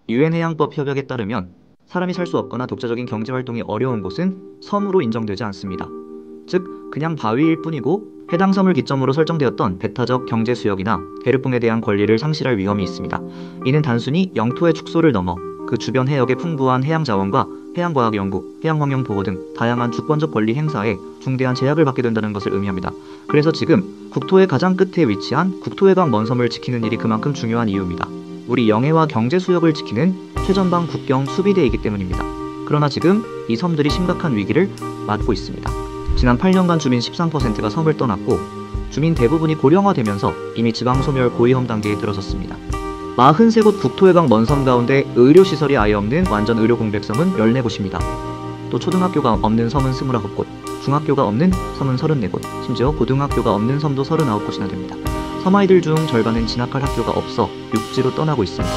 유엔 해양법 협약에 따르면 사람이 살 수 없거나 독자적인 경제활동이 어려운 곳은 섬으로 인정되지 않습니다. 즉 그냥 바위일 뿐이고 해당 섬을 기점으로 설정되었던 배타적 경제수역이나 대륙붕에 대한 권리를 상실할 위험이 있습니다. 이는 단순히 영토의 축소를 넘어 그 주변 해역의 풍부한 해양자원과 해양과학연구, 해양환경보호 등 다양한 주권적 권리 행사에 중대한 제약을 받게 된다는 것을 의미합니다. 그래서 지금 국토의 가장 끝에 위치한 국토해상 먼섬을 지키는 일이 그만큼 중요한 이유입니다. 우리 영해와 경제수역을 지키는 최전방 국경 수비대이기 때문입니다. 그러나 지금 이 섬들이 심각한 위기를 맞고 있습니다. 지난 8년간 주민 13%가 섬을 떠났고 주민 대부분이 고령화되면서 이미 지방소멸 고위험 단계에 들어섰습니다. 43곳 국토해상 먼섬 가운데 의료시설이 아예 없는 완전 의료공백섬은 14곳입니다. 또 초등학교가 없는 섬은 29곳, 중학교가 없는 섬은 34곳, 심지어 고등학교가 없는 섬도 39곳이나 됩니다. 섬아이들 중 절반은 진학할 학교가 없어 육지로 떠나고 있습니다.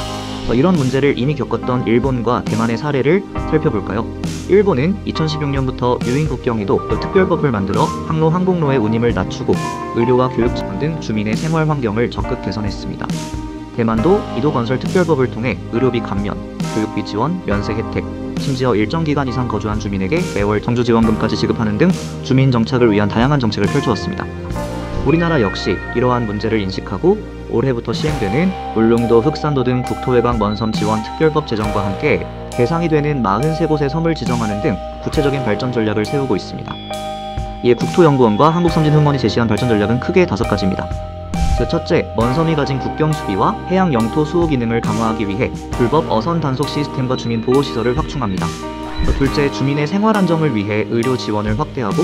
이런 문제를 이미 겪었던 일본과 대만의 사례를 살펴볼까요? 일본은 2016년부터 유인국경이도 특별법을 만들어 항로 항공로의 운임을 낮추고 의료와 교육 지원 등 주민의 생활 환경을 적극 개선했습니다. 대만도 이도건설 특별법을 통해 의료비 감면, 교육비 지원, 면세 혜택, 심지어 일정 기간 이상 거주한 주민에게 매월 정주지원금까지 지급하는 등 주민 정착을 위한 다양한 정책을 펼쳐왔습니다. 우리나라 역시 이러한 문제를 인식하고 올해부터 시행되는 울릉도, 흑산도 등 국토해상 먼섬 지원 특별법 제정과 함께 대상이 되는 43곳의 섬을 지정하는 등 구체적인 발전 전략을 세우고 있습니다. 이에 국토연구원과 한국섬진흥원이 제시한 발전 전략은 크게 5가지입니다. 첫째, 먼섬이 가진 국경 수비와 해양 영토 수호 기능을 강화하기 위해 불법 어선 단속 시스템과 주민 보호 시설을 확충합니다. 둘째, 주민의 생활 안정을 위해 의료 지원을 확대하고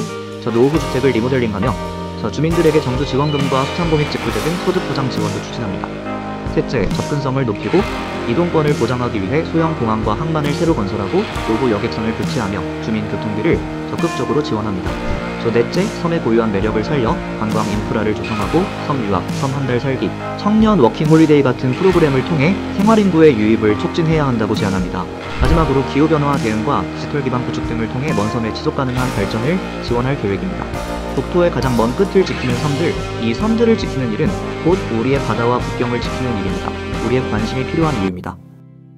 노후 주택을 리모델링하며 주민들에게 정주 지원금과 수상공익 직구제 등 소득 보장 지원도 추진합니다. 셋째, 접근성을 높이고 이동권을 보장하기 위해 소형 공항과 항만을 새로 건설하고 노후 여객선을 교체하며 주민 교통비를 적극적으로 지원합니다. 넷째, 섬의 고유한 매력을 살려 관광 인프라를 조성하고 섬 유학, 섬 한 달 살기, 청년 워킹 홀리데이 같은 프로그램을 통해 생활인구의 유입을 촉진해야 한다고 제안합니다. 마지막으로 기후변화 대응과 디지털 기반 구축 등을 통해 먼섬의 지속가능한 발전을 지원할 계획입니다. 국토의 가장 먼 끝을 지키는 섬들, 이 섬들을 지키는 일은 곧 우리의 바다와 국경을 지키는 일입니다. 우리의 관심이 필요한 이유입니다.